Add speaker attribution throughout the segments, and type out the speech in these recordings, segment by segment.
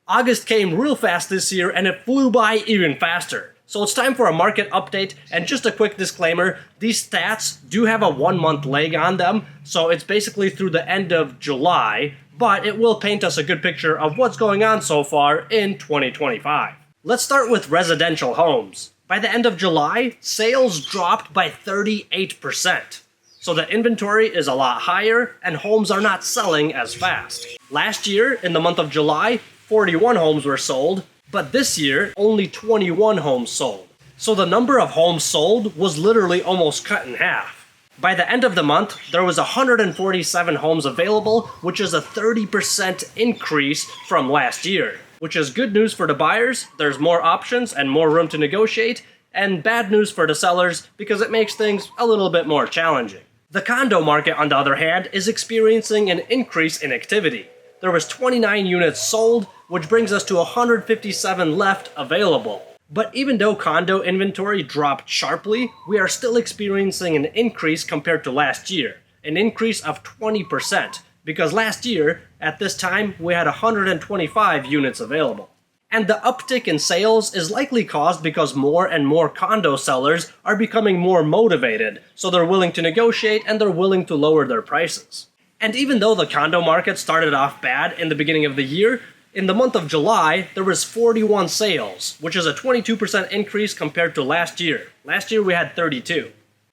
Speaker 1: August came real fast this year and it flew by even faster. So it's time for a market update, and just a quick disclaimer, these stats do have a 1 month lag on them, so it's basically through the end of July, but it will paint us a good picture of what's going on so far in 2025. Let's start with residential homes. By the end of July, sales dropped by 38%. So the inventory is a lot higher and homes are not selling as fast. Last year, in the month of July, 41 homes were sold, but this year, only 21 homes sold. So the number of homes sold was literally almost cut in half. By the end of the month, there was 147 homes available, which is a 30% increase from last year. Which is good news for the buyers, there's more options and more room to negotiate, and bad news for the sellers because it makes things a little bit more challenging. The condo market, on the other hand, is experiencing an increase in activity. There was 29 units sold, which brings us to 157 left available. But even though condo inventory dropped sharply, we are still experiencing an increase compared to last year, an increase of 20%. Because last year, at this time, we had 125 units available. And the uptick in sales is likely caused because more and more condo sellers are becoming more motivated, so they're willing to negotiate and they're willing to lower their prices. And even though the condo market started off bad in the beginning of the year, in the month of July, there was 41 sales, which is a 22% increase compared to last year. Last year we had 32.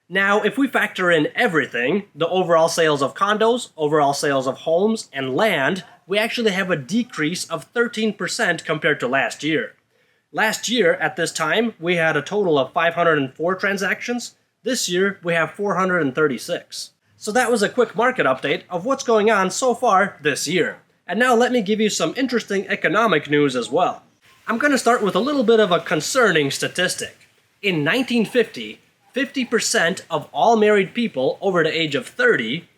Speaker 1: Now, if we factor in everything, the overall sales of condos, overall sales of homes, and land, we actually have a decrease of 13% compared to last year. Last year, at this time, we had a total of 504 transactions. This year, we have 436. So that was a quick market update of what's going on so far this year. And now let me give you some interesting economic news as well. I'm going to start with a little bit of a concerning statistic. In 1950, 50% of all married people over the age of 30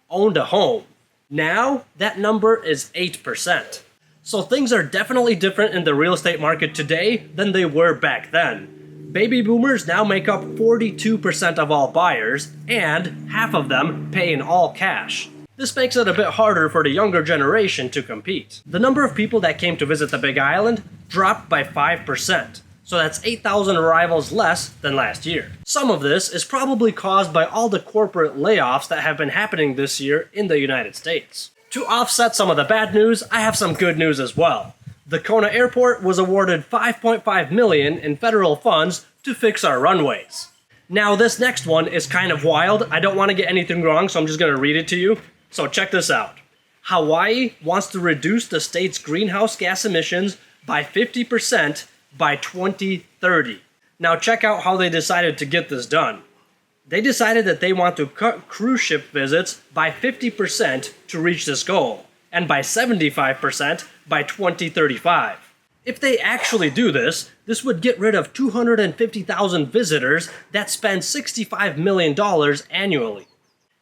Speaker 1: owned a home. Now, that number is 8%. So things are definitely different in the real estate market today than they were back then. Baby boomers now make up 42% of all buyers, and half of them pay in all cash. This makes it a bit harder for the younger generation to compete. The number of people that came to visit the Big Island dropped by 5%. So that's 8,000 arrivals less than last year. Some of this is probably caused by all the corporate layoffs that have been happening this year in the United States. To offset some of the bad news, I have some good news as well. The Kona Airport was awarded $5.5 million in federal funds to fix our runways. Now this next one is kind of wild. I don't want to get anything wrong, so I'm just going to read it to you. So check this out. Hawaii wants to reduce the state's greenhouse gas emissions by 50% by 2030. Now check out how they decided to get this done. They decided that they want to cut cruise ship visits by 50% to reach this goal, and by 75% by 2035. If they actually do this, this would get rid of 250,000 visitors that spend $65 million annually.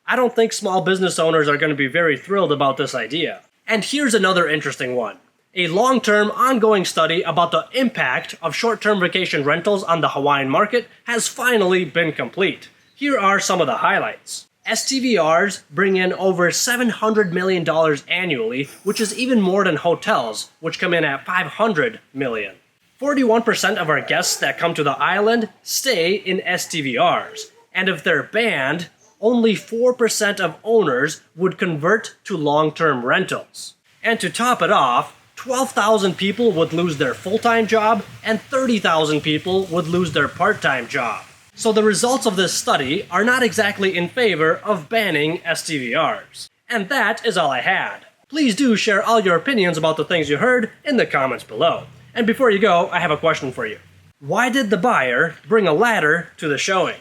Speaker 1: I don't think small business owners are going to be very thrilled about this idea. And here's another interesting one. A long-term, ongoing study about the impact of short-term vacation rentals on the Hawaiian market has finally been complete. Here are some of the highlights. STVRs bring in over $700 million annually, which is even more than hotels, which come in at $500 million. 41% of our guests that come to the island stay in STVRs, and if they're banned, only 4% of owners would convert to long-term rentals. And to top it off, 12,000 people would lose their full-time job, and 30,000 people would lose their part-time job. So the results of this study are not exactly in favor of banning STVRs. And that is all I had. Please do share all your opinions about the things you heard in the comments below. And before you go, I have a question for you. Why did the buyer bring a ladder to the showing?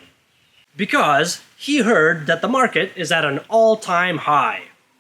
Speaker 1: Because he heard that the market is at an all-time high.